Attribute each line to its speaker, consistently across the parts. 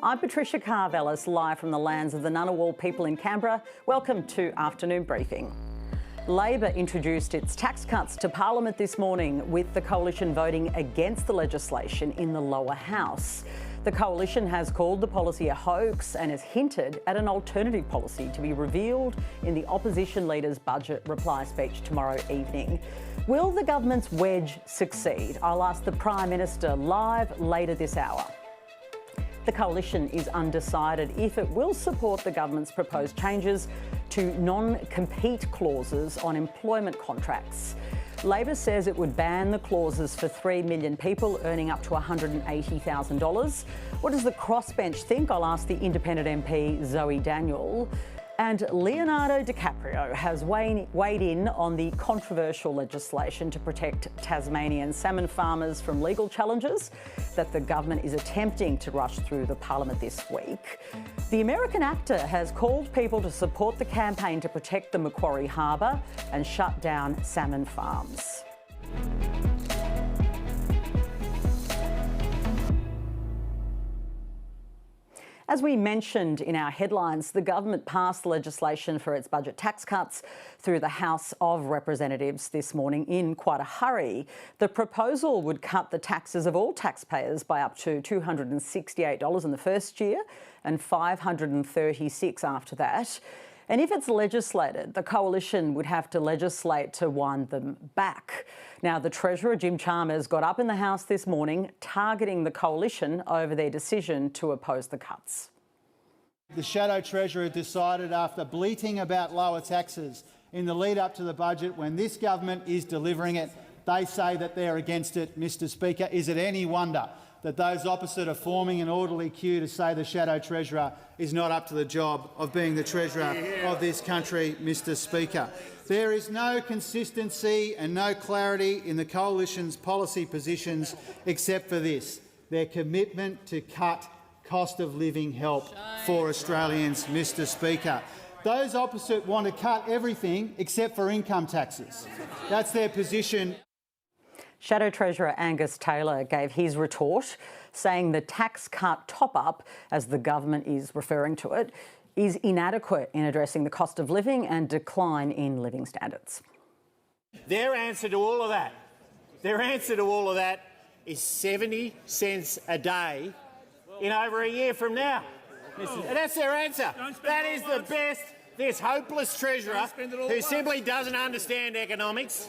Speaker 1: I'm Patricia Karvelas, live from the lands of the Ngunnawal people in Canberra. Welcome to Afternoon Briefing. Labor introduced its tax cuts to Parliament this morning, with the coalition voting against the legislation in the lower house. The coalition has called the policy a hoax and has hinted at an alternative policy to be revealed in the opposition leader's budget reply speech tomorrow evening. Will the government's wedge succeed? I'll ask the Prime Minister live later this hour. The coalition is undecided if it will support the government's proposed changes to non-compete clauses on employment contracts. Labor says it would ban the clauses for 3 million people earning up to $180,000. What does the crossbench think? I'll ask the independent MP Zoe Daniel. And Leonardo DiCaprio has weighed in on the controversial legislation to protect Tasmanian salmon farmers from legal challenges that the government is attempting to rush through the Parliament this week. The American actor has called people to support the campaign to protect the Macquarie Harbour and shut down salmon farms. As we mentioned in our headlines, the government passed legislation for its budget tax cuts through the House of Representatives this morning in quite a hurry. The proposal would cut the taxes of all taxpayers by up to $268 in the first year and $536 after that. And if it's legislated, the coalition would have to legislate to wind them back. Now, the Treasurer, Jim Chalmers, got up in the House this morning targeting the coalition over their decision to oppose the cuts.
Speaker 2: The Shadow Treasurer decided, after bleating about lower taxes in the lead up to the budget, when this government is delivering it, they say that they're against it. Mr Speaker, is it any wonder that those opposite are forming an orderly queue to say the Shadow Treasurer is not up to the job of being the Treasurer of this country, Mr Speaker? There is no consistency and no clarity in the coalition's policy positions except for this: their commitment to cut cost of living help for Australians, Mr Speaker. Those opposite want to cut everything except for income taxes. That's their position.
Speaker 1: Shadow Treasurer Angus Taylor gave his retort, saying the tax cut top-up, as the government is referring to it, is inadequate in addressing the cost of living and decline in living standards.
Speaker 3: Their answer to all of that, is 70 cents a day in over a year from now. And that's their answer. That is the best. This hopeless Treasurer who simply doesn't understand economics.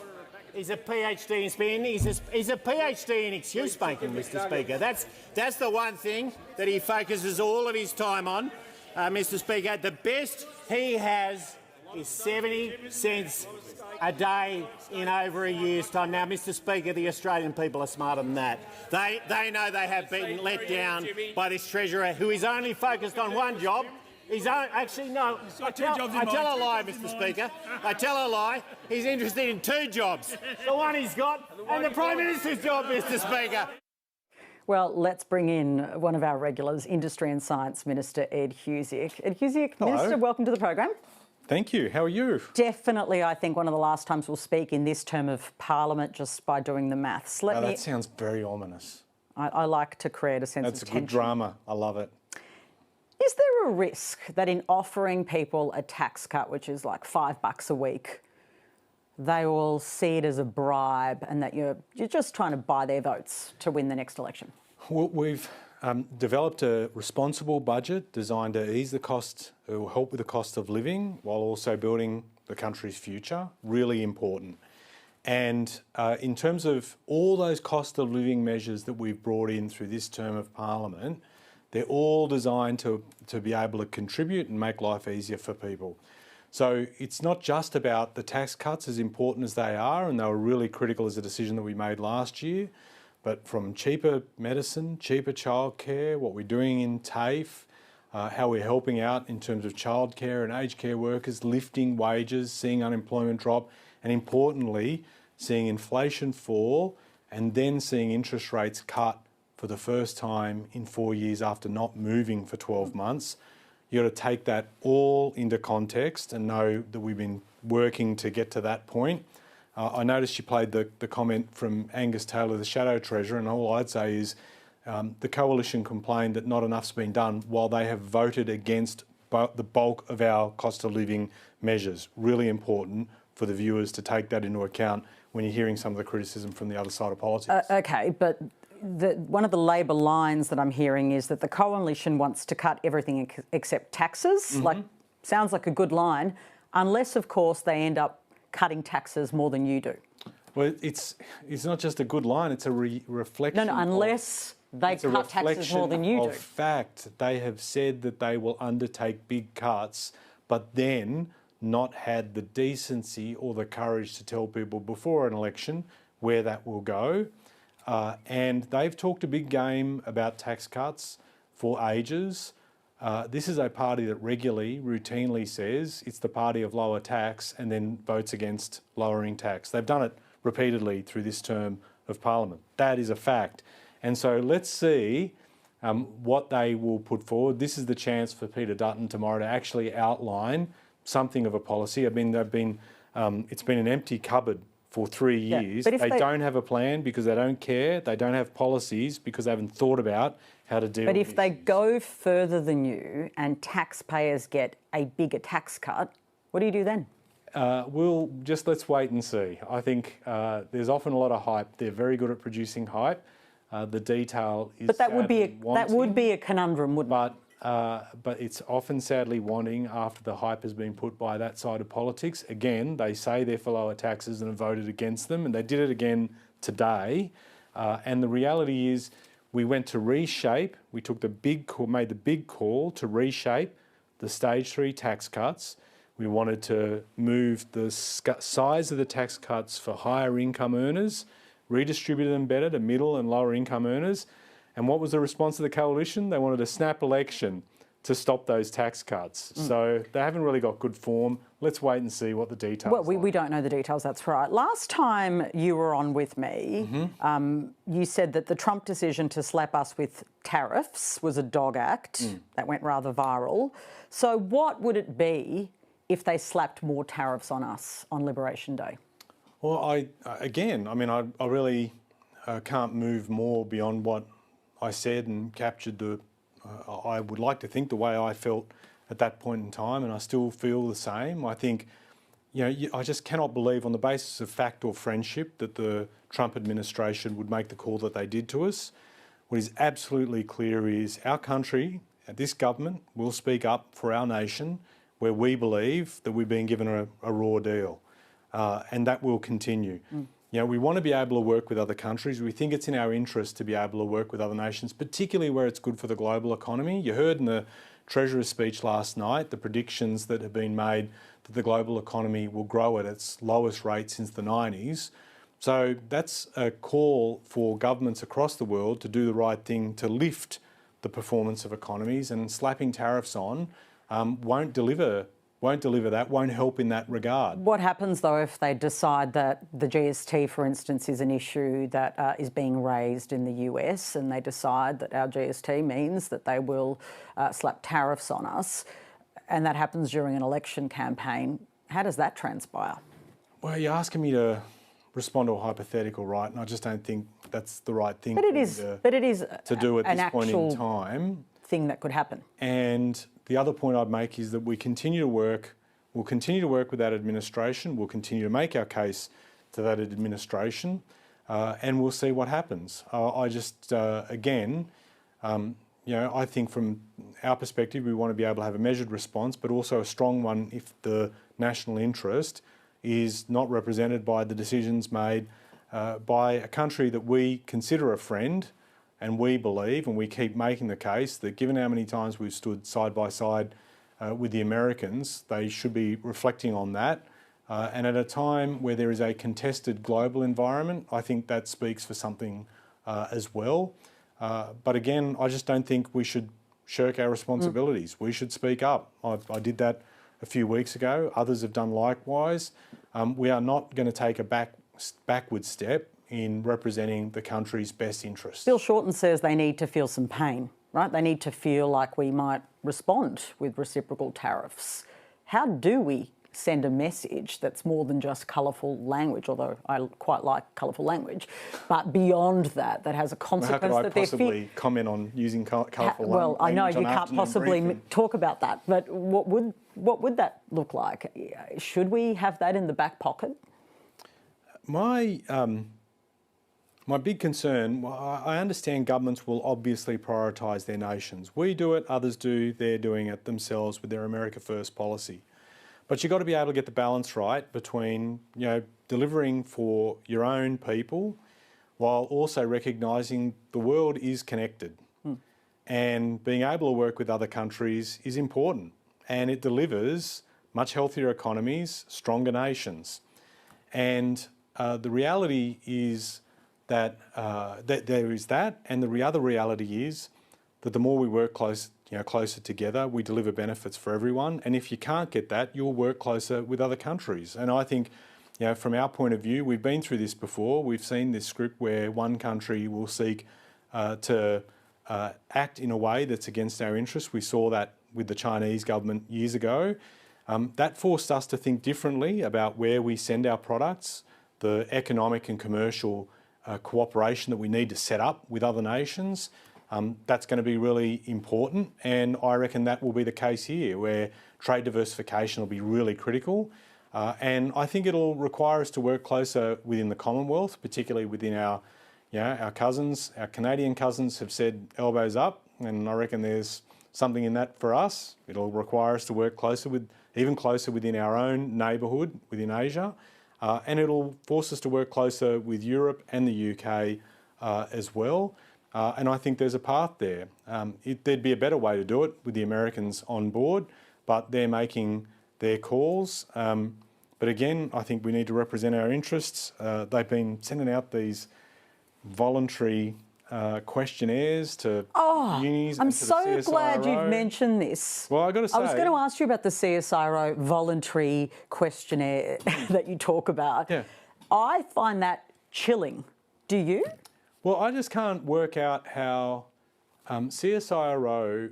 Speaker 3: He's a PhD in spin. He's a PhD in excuse making, Mr Speaker. That's the one thing that he focuses all of his time on, Mr Speaker. The best he has is 70 cents a day in over a year's time. Now, Mr Speaker, the Australian people are smarter than that. They know they have been let down by this Treasurer who is only focused on one job. Actually, no, I tell a lie, Mr Speaker. I tell a lie. He's interested in two jobs. The one he's got and the Prime Minister's job, Mr Speaker.
Speaker 1: Well, let's bring in one of our regulars, Industry and Science Minister Ed Husic. Ed Husic,
Speaker 4: hello.
Speaker 1: Minister, welcome to the program.
Speaker 4: Thank you. How are you?
Speaker 1: Definitely, I think, one of the last times we'll speak in this term of Parliament, just by doing the maths.
Speaker 4: That sounds very ominous.
Speaker 1: I like to create a sense of tension.
Speaker 4: That's good drama. I love it.
Speaker 1: Is there a risk that in offering people a tax cut, which is like $5 a week, they will see it as a bribe and that you're just trying to buy their votes to win the next election?
Speaker 4: Well, we've developed a responsible budget designed to ease the cost, or help with the cost of living, while also building the country's future. Really important. And in terms of all those cost of living measures that we've brought in through this term of Parliament, they're all designed to be able to contribute and make life easier for people. So it's not just about the tax cuts, as important as they are, and they were really critical as a decision that we made last year, but from cheaper medicine, cheaper childcare, what we're doing in TAFE, how we're helping out in terms of childcare and aged care workers, lifting wages, seeing unemployment drop, and importantly, seeing inflation fall and then seeing interest rates cut for the first time in 4 years after not moving for 12 months. You've got to take that all into context and know that we've been working to get to that point. I noticed you played the comment from Angus Taylor, the Shadow Treasurer, and all I'd say is The coalition complained that not enough's been done while they have voted against the bulk of our cost of living measures. Really important for the viewers to take that into account when you're hearing some of the criticism from the other side of politics.
Speaker 1: Okay, but one of the Labor lines that I'm hearing is that the coalition wants to cut everything except taxes. Sounds like a good line, unless, of course, they end up cutting taxes more than you do.
Speaker 4: Well, it's not just a good line, it's a reflection.
Speaker 1: No, unless they cut taxes more than you do.
Speaker 4: Of fact, they have said that they will undertake big cuts, but then not had the decency or the courage to tell people before an election where that will go. And they've talked a big game about tax cuts for ages. This is a party that regularly, routinely says it's the party of lower tax and then votes against lowering tax. They've done it repeatedly through this term of Parliament. That is a fact. And so let's see what they will put forward. This is the chance for Peter Dutton tomorrow to actually outline something of a policy. I mean, it's been an empty cupboard for 3 years.
Speaker 1: But
Speaker 4: they don't have a plan because they don't care. They don't have policies because they haven't thought about how to deal with it.
Speaker 1: But if they go further than you and taxpayers get a bigger tax cut, what do you do then?
Speaker 4: Let's wait and see. I think there's often a lot of hype. They're very good at producing hype. The detail is
Speaker 1: But that would be a conundrum, wouldn't it?
Speaker 4: But it's often sadly wanting after the hype has been put by that side of politics. Again, they say they're for lower taxes and have voted against them, and they did it again today. And the reality is, we went to reshape. We took made the big call to reshape the stage 3 tax cuts. We wanted to move the size of the tax cuts for higher income earners, redistribute them better to middle and lower income earners. And what was the response of the coalition? They wanted a snap election to stop those tax cuts. So they haven't really got good form. Let's wait and see what the details are.
Speaker 1: Well, we don't know the details, that's right. Last time you were on with me, you said that the Trump decision to slap us with tariffs was a dog act. That went rather viral. So what would it be if they slapped more tariffs on us on Liberation Day?
Speaker 4: Well, I really can't move more beyond what I said and captured I would like to think the way I felt at that point in time, and I still feel the same. I think, I just cannot believe on the basis of fact or friendship that the Trump administration would make the call that they did to us. What is absolutely clear is our country, this government, will speak up for our nation where we believe that we've been given a raw deal, and that will continue. We want to be able to work with other countries. We think it's in our interest to be able to work with other nations, particularly where it's good for the global economy. You heard in the Treasurer's speech last night the predictions that have been made that the global economy will grow at its lowest rate since the 90s. So that's a call for governments across the world to do the right thing to lift the performance of economies, and slapping tariffs on won't deliver that, won't help in that regard.
Speaker 1: What happens, though, if they decide that the GST, for instance, is an issue that is being raised in the US, and they decide that our GST means that they will slap tariffs on us, and that happens during an election campaign? How does that transpire?
Speaker 4: Well, you're asking me to respond to a hypothetical, right? And I just don't think that's the right thing
Speaker 1: to
Speaker 4: do at this point in time.
Speaker 1: Thing that could happen.
Speaker 4: And the other point I'd make is that we'll continue to work with that administration, we'll continue to make our case to that administration, and we'll see what happens. I think from our perspective, we want to be able to have a measured response, but also a strong one if the national interest is not represented by the decisions made by a country that we consider a friend. And we believe, and we keep making the case, that given how many times we've stood side by side with the Americans, they should be reflecting on that. And at a time where there is a contested global environment, I think that speaks for something as well. But again, I just don't think we should shirk our responsibilities. We should speak up. I did that a few weeks ago. Others have done likewise. We are not going to take a backward step in representing the country's best interests.
Speaker 1: Bill Shorten says they need to feel some pain, right? They need to feel like we might respond with reciprocal tariffs. How do we send a message that's more than just colourful language, although I quite like colourful language, but beyond that, that has a consequence.
Speaker 4: Well, how
Speaker 1: that
Speaker 4: could I possibly comment on using colourful language?
Speaker 1: Well, I know you can't
Speaker 4: afternoon
Speaker 1: possibly
Speaker 4: briefing?
Speaker 1: talk about that, but what would that look like? Should we have that in the back pocket?
Speaker 4: My big concern, I understand governments will obviously prioritise their nations. We do it, others do, they're doing it themselves with their America First policy. But you've got to be able to get the balance right between, delivering for your own people while also recognising the world is connected. And being able to work with other countries is important. And it delivers much healthier economies, stronger nations. And the reality is that there is that, and the other reality is that the more we work closer together, we deliver benefits for everyone. And if you can't get that, you'll work closer with other countries. And I think, from our point of view, we've been through this before. We've seen this script where one country will seek to act in a way that's against our interests. We saw that with the Chinese government years ago. That forced us to think differently about where we send our products, the economic and commercial cooperation that we need to set up with other nations. That's going to be really important, and I reckon that will be the case here, where trade diversification will be really critical. And I think it'll require us to work closer within the Commonwealth, particularly within our cousins. Our Canadian cousins have said elbows up, and I reckon there's something in that for us. It'll require us to work even closer within our own neighbourhood within Asia. And it'll force us to work closer with Europe and the UK as well. And I think there's a path there. There'd be a better way to do it with the Americans on board, but they're making their calls. But again, I think we need to represent our interests. They've been sending out these voluntary questionnaires to unis.
Speaker 1: I'm
Speaker 4: and to
Speaker 1: so
Speaker 4: the
Speaker 1: glad
Speaker 4: CSIRO.
Speaker 1: you've mentioned this.
Speaker 4: Well, I've got to say,
Speaker 1: I was going to ask you about the CSIRO voluntary questionnaire that you talk about.
Speaker 4: Yeah.
Speaker 1: I find that chilling. Do you?
Speaker 4: Well, I just can't work out how CSIRO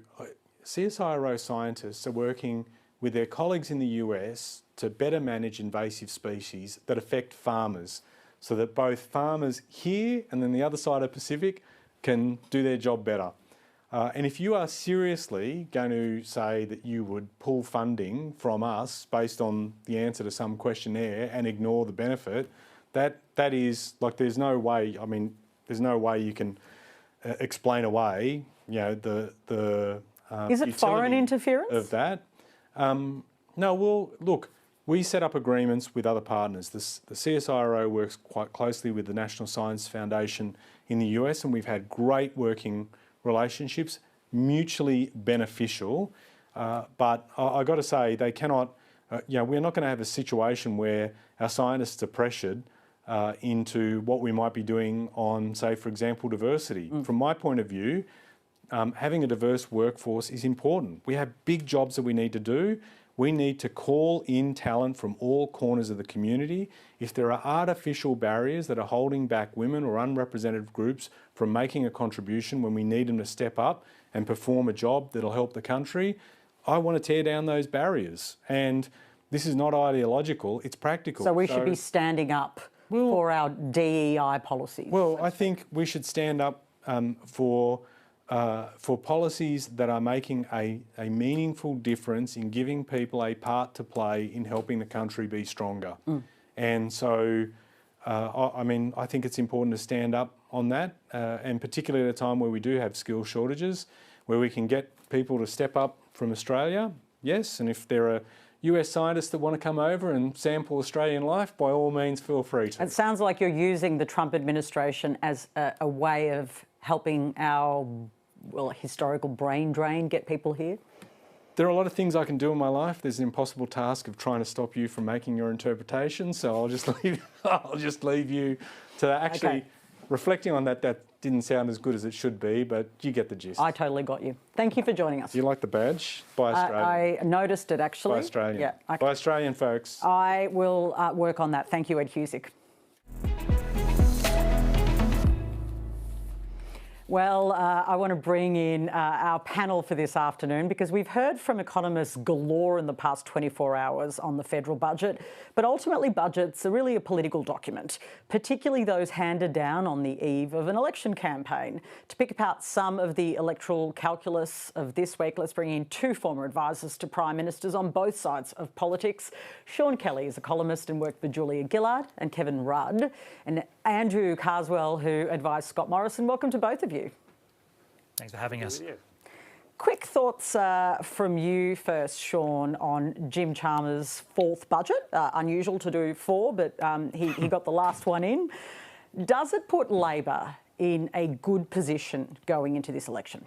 Speaker 4: scientists are working with their colleagues in the US to better manage invasive species that affect farmers, so that both farmers here and then the other side of the Pacific can do their job better. And if you are seriously going to say that you would pull funding from us based on the answer to some questionnaire and ignore the benefit, that is like, there's no way you can explain away, the
Speaker 1: Is it foreign
Speaker 4: utility
Speaker 1: interference?
Speaker 4: of that. No, well, look, we set up agreements with other partners. The CSIRO works quite closely with the National Science Foundation in the US, and we've had great working relationships, mutually beneficial. But I've got to say, they cannot, we're not going to have a situation where our scientists are pressured into what we might be doing on, say, for example, diversity. From my point of view, having a diverse workforce is important. We have big jobs that we need to do. We need to call in talent from all corners of the community. If there are artificial barriers that are holding back women or unrepresented groups from making a contribution when we need them to step up and perform a job that'll help the country, I want to tear down those barriers. And this is not ideological, it's practical.
Speaker 1: So we should be standing up for our DEI policies.
Speaker 4: Well, I think we should stand up for policies that are making a meaningful difference in giving people a part to play in helping the country be stronger. And so, I think it's important to stand up on that, and particularly at a time where we do have skill shortages, where we can get people to step up from Australia, yes, and if there are US scientists that want to come over and sample Australian life, by all means feel free to.
Speaker 1: It sounds like you're using the Trump administration as a way of helping our, historical brain drain get people here?
Speaker 4: There are a lot of things I can do in my life. There's an impossible task of trying to stop you from making your interpretation, so I'll just leave you to that. Actually, reflecting on that didn't sound as good as it should be, but you get the gist.
Speaker 1: I totally got you. Thank you for joining us.
Speaker 4: Do you like the badge? By Australian.
Speaker 1: I noticed it, actually.
Speaker 4: By Australian.
Speaker 1: Yeah. Okay.
Speaker 4: By Australian folks.
Speaker 1: I will work on that. Thank you, Ed Husic. Well, I want to bring in our panel for this afternoon because we've heard from economists galore in the past 24 hours on the federal budget, but ultimately budgets are really a political document, particularly those handed down on the eve of an election campaign. To pick apart some of the electoral calculus of this week, let's bring in two former advisors to Prime Ministers on both sides of politics. Sean Kelly is a columnist and worked for Julia Gillard and Kevin Rudd, and Andrew Carswell, who advised Scott Morrison. Welcome to both of you.
Speaker 5: Thanks for having us.
Speaker 1: Quick thoughts from you first, Sean, on Jim Chalmers' fourth budget. Unusual to do four, but he got the last one in. Does it put Labor in a good position going into this election?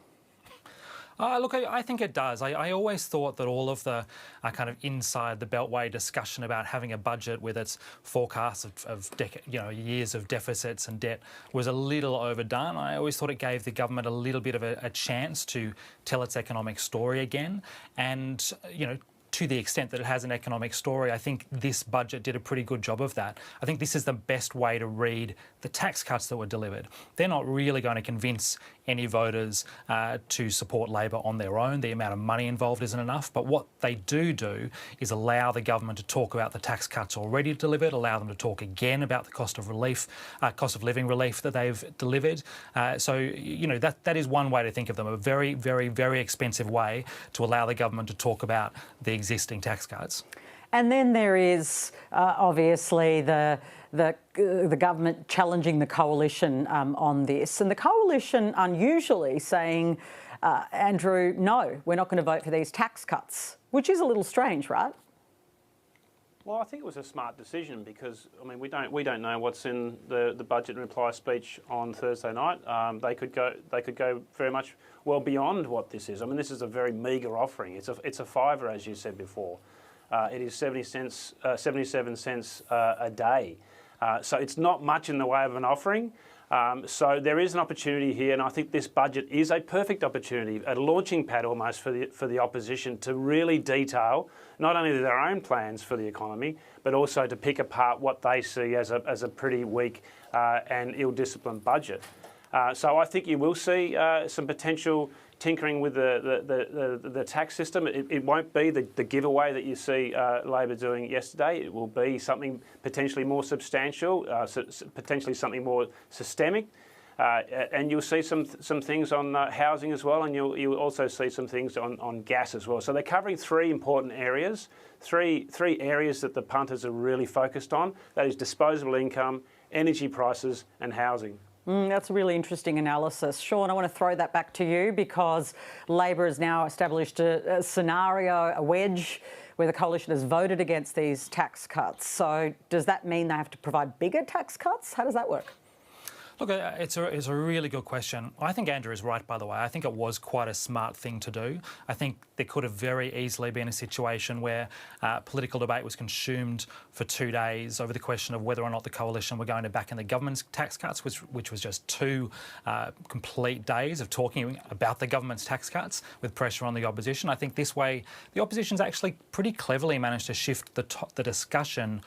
Speaker 5: Look, I think it does. I always thought that all of the kind of inside the beltway discussion about having a budget with its forecasts of years of deficits and debt was a little overdone. I always thought it gave the government a little bit of a chance to tell its economic story again. And, to the extent that it has an economic story, I think this budget did a pretty good job of that. I think this is the best way to read the tax cuts that were delivered. They're not really going to convince any voters to support Labor on their own. The amount of money involved isn't enough. But what they do is allow the government to talk about the tax cuts already delivered, allow them to talk again about the cost of living relief that they've delivered. That is one way to think of them, a very, very, very expensive way to allow the government to talk about the existing tax cuts.
Speaker 1: And then there is obviously the government challenging the coalition on this, and the coalition unusually saying, Andrew, no, we're not going to vote for these tax cuts, which is a little strange, right?
Speaker 6: Well, I think it was a smart decision because we don't know what's in the budget and reply speech on Thursday night. They could go very much well beyond what this is. This is a very meagre offering. It's a fiver, as you said before. It is 77 cents a day. So it's not much in the way of an offering. So there is an opportunity here, and I think this budget is a perfect opportunity, a launching pad almost for the opposition to really detail not only their own plans for the economy, but also to pick apart what they see as a pretty weak and ill-disciplined budget. So I think you will see some potential tinkering with the tax system. It won't be the giveaway that you see Labor doing yesterday. It will be something potentially more substantial, potentially something more systemic. And you'll see some things on housing as well, and you'll also see some things on gas as well. So they're covering three important areas, three areas that the punters are really focused on. That is disposable income, energy prices and housing.
Speaker 1: That's a really interesting analysis. Sean, I want to throw that back to you because Labor has now established a scenario, a wedge, where the coalition has voted against these tax cuts. So does that mean they have to provide bigger tax cuts? How does that work?
Speaker 5: Look, it's a really good question. I think Andrew is right, by the way. I think it was quite a smart thing to do. I think there could have very easily been a situation where political debate was consumed for 2 days over the question of whether or not the coalition were going to back in the government's tax cuts, which was just 2 complete days of talking about the government's tax cuts with pressure on the opposition. I think this way the opposition's actually pretty cleverly managed to shift the discussion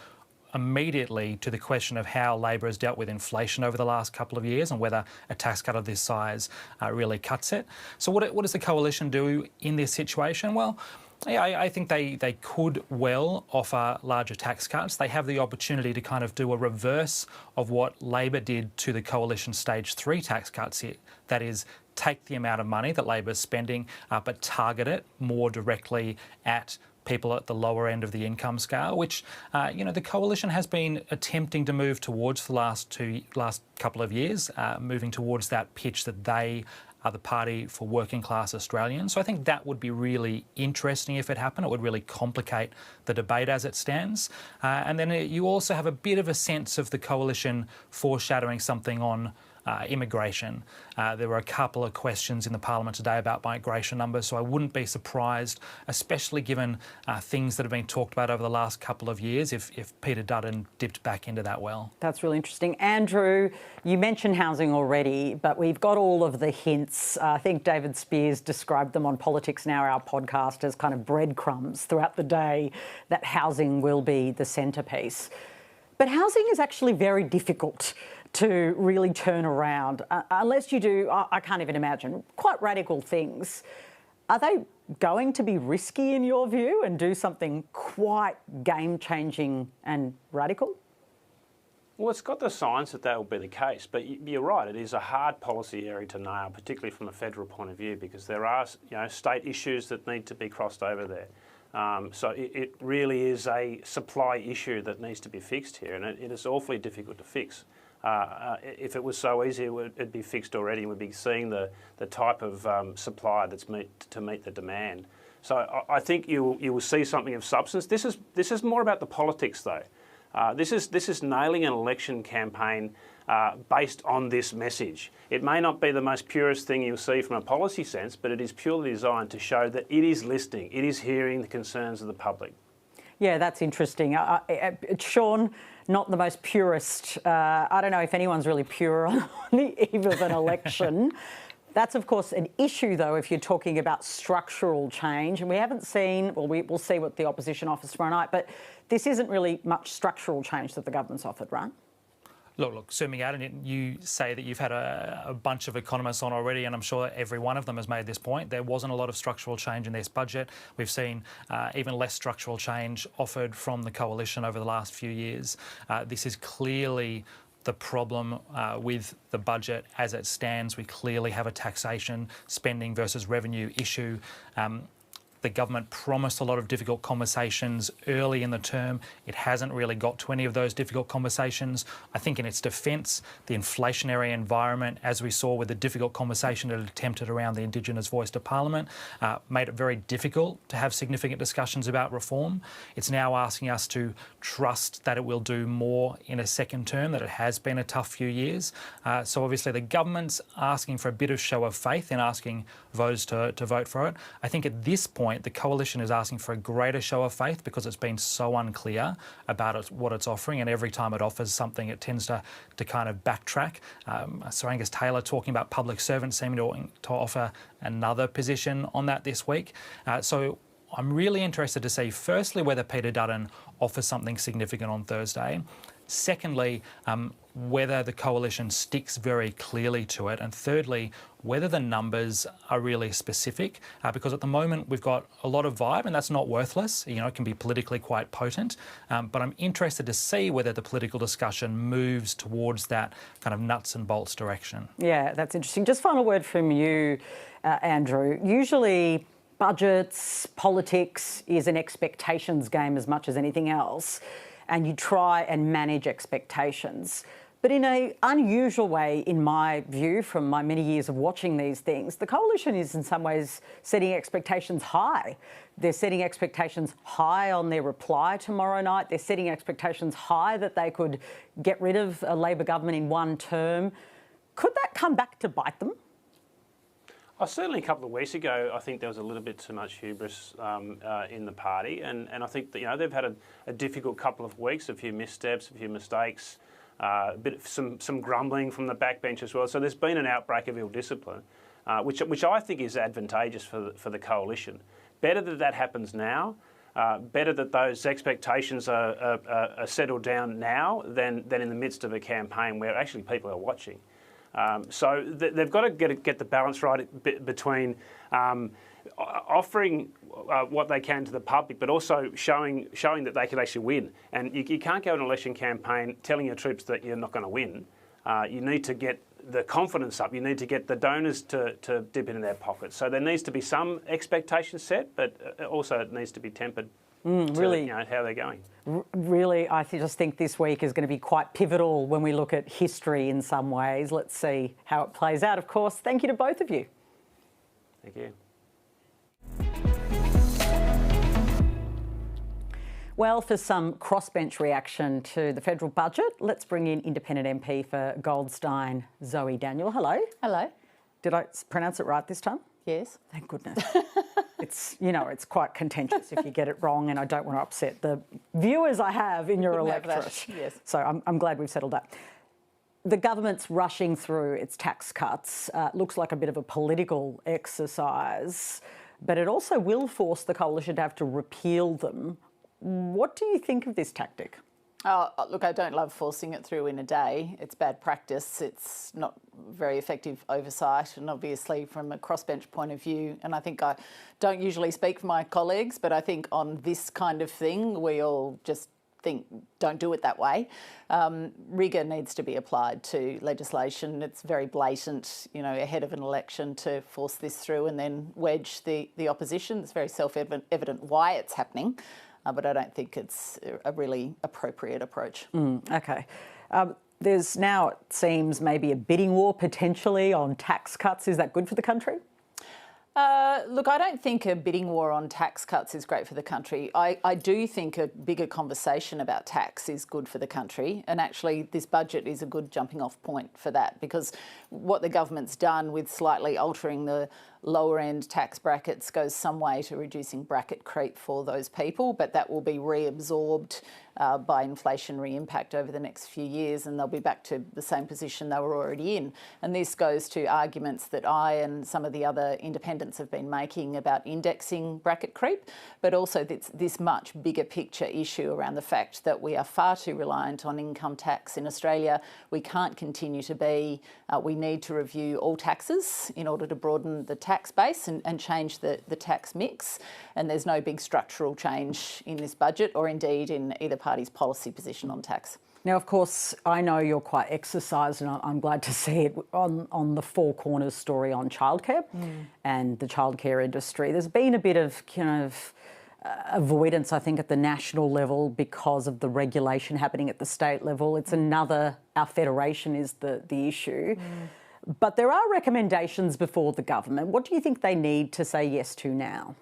Speaker 5: immediately to the question of how Labor has dealt with inflation over the last couple of years and whether a tax cut of this size really cuts it. So what does the coalition do in this situation? Well, yeah, I think they could well offer larger tax cuts. They have the opportunity to kind of do a reverse of what Labor did to the coalition stage 3 tax cuts here. That is, take the amount of money that Labor is spending but target it more directly at people at the lower end of the income scale, which the coalition has been attempting to move towards the last couple of years, moving towards that pitch that they are the party for working class Australians. So I think that would be really interesting if it happened. It would really complicate the debate as it stands. And then you also have a bit of a sense of the coalition foreshadowing something on immigration. There were a couple of questions in the Parliament today about migration numbers, so I wouldn't be surprised, especially given things that have been talked about over the last couple of years, if Peter Dutton dipped back into that well.
Speaker 1: That's really interesting. Andrew, you mentioned housing already, but we've got all of the hints. I think David Spears described them on Politics Now, our podcast, as kind of breadcrumbs throughout the day that housing will be the centrepiece. But housing is actually very difficult to really turn around, unless you do, I can't even imagine, quite radical things. Are they going to be risky in your view and do something quite game-changing and radical?
Speaker 6: Well, it's got the signs that will be the case, but you're right, it is a hard policy area to nail, particularly from a federal point of view, because there are state issues that need to be crossed over there. So it really is a supply issue that needs to be fixed here, and it is awfully difficult to fix. If it was so easy, it'd be fixed already, and we'd be seeing the type of supply that's to meet the demand. So I think you will see something of substance. This is more about the politics, though. This is nailing an election campaign based on this message. It may not be the most purest thing you'll see from a policy sense, but it is purely designed to show that it is listening, it is hearing the concerns of the public.
Speaker 1: Yeah, that's interesting. Sean, not the most purist. I don't know if anyone's really pure on the eve of an election. That's, of course, an issue, though, if you're talking about structural change. And we haven't seen, well, we'll see what the opposition offers tomorrow night, but this isn't really much structural change that the government's offered, right?
Speaker 5: Look, zooming out, and you say that you've had a bunch of economists on already, and I'm sure every one of them has made this point. There wasn't a lot of structural change in this budget. We've seen even less structural change offered from the coalition over the last few years. This is clearly the problem with the budget as it stands. We clearly have a taxation, spending versus revenue issue. The government promised a lot of difficult conversations early in the term. It hasn't really got to any of those difficult conversations. I think in its defence, the inflationary environment, as we saw with the difficult conversation it attempted around the Indigenous voice to Parliament, made it very difficult to have significant discussions about reform. It's now asking us to trust that it will do more in a second term, that it has been a tough few years. So obviously the government's asking for a bit of show of faith in asking voters to vote for it. I think at this point, the coalition is asking for a greater show of faith because it's been so unclear about what it's offering, and every time it offers something, it tends to kind of backtrack. Sir Angus Taylor talking about public servants seeming to offer another position on that this week. So I'm really interested to see, firstly, whether Peter Dutton offers something significant on Thursday. Secondly, whether the coalition sticks very clearly to it. And thirdly, whether the numbers are really specific, because at the moment we've got a lot of vibe, and that's not worthless. It can be politically quite potent. But I'm interested to see whether the political discussion moves towards that kind of nuts and bolts direction. Yeah,
Speaker 1: that's interesting. Just final word from you, Andrew. Usually budgets, politics is an expectations game as much as anything else, and you try and manage expectations. But in an unusual way, in my view, from my many years of watching these things, the coalition is in some ways setting expectations high. They're setting expectations high on their reply tomorrow night. They're setting expectations high that they could get rid of a Labor government in one term. Could that come back to bite them?
Speaker 6: Certainly a couple of weeks ago, I think there was a little bit too much hubris in the party, and I think that, they've had a difficult couple of weeks, a few missteps, a few mistakes, some grumbling from the backbench as well. So there's been an outbreak of ill discipline, which I think is advantageous for the coalition. Better that happens now. Better that those expectations are settled down now than in the midst of a campaign where actually people are watching. So they've got to get the balance right between offering what they can to the public, but also showing that they can actually win. And you can't go an election campaign telling your troops that you're not going to win. You need to get the confidence up. You need to get the donors to dip into their pockets. So there needs to be some expectation set, but also it needs to be tempered.
Speaker 1: Really,
Speaker 6: how they're going.
Speaker 1: Really, I just think this week is going to be quite pivotal when we look at history in some ways. Let's see how it plays out, of course. Thank you to both of you.
Speaker 6: Thank you.
Speaker 1: Well, for some crossbench reaction to the federal budget, let's bring in independent MP for Goldstein, Zoe Daniel. Hello.
Speaker 7: Hello.
Speaker 1: Did I pronounce it right this time?
Speaker 7: Yes.
Speaker 1: Thank goodness. It's quite contentious if you get it wrong, and I don't want to upset the viewers I have in your electorate.
Speaker 7: Yes.
Speaker 1: So I'm glad we've settled that. The government's rushing through its tax cuts. Looks like a bit of a political exercise, but it also will force the coalition to have to repeal them. What do you think of this tactic?
Speaker 7: Look, I don't love forcing it through in a day. It's bad practice. It's not very effective oversight. And obviously from a crossbench point of view, and I think I don't usually speak for my colleagues, but I think on this kind of thing, we all just think don't do it that way. Rigour needs to be applied to legislation. It's very blatant, ahead of an election to force this through and then wedge the opposition. It's very self-evident why it's happening. But I don't think it's a really appropriate approach.
Speaker 1: Okay. There's now, it seems, maybe a bidding war potentially on tax cuts. Is that good for the country?
Speaker 7: Look, I don't think a bidding war on tax cuts is great for the country. I do think a bigger conversation about tax is good for the country. And actually, this budget is a good jumping off point for that, because what the government's done with slightly altering the lower end tax brackets goes some way to reducing bracket creep for those people, but that will be reabsorbed by inflationary impact over the next few years, and they'll be back to the same position they were already in. And this goes to arguments that I and some of the other independents have been making about indexing bracket creep, but also this much bigger picture issue around the fact that we are far too reliant on income tax in Australia. We can't continue to be. We need to review all taxes in order to broaden the tax base and change the tax mix. And there's no big structural change in this budget, or indeed in either party's policy position on tax.
Speaker 1: Now, of course, I know you're quite exercised, and I'm glad to see it on the Four Corners story on childcare and the childcare industry. There's been a bit of avoidance, I think, at the national level because of the regulation happening at the state level. It's our federation is the issue. But there are recommendations before the government. What do you think they need to say yes to now?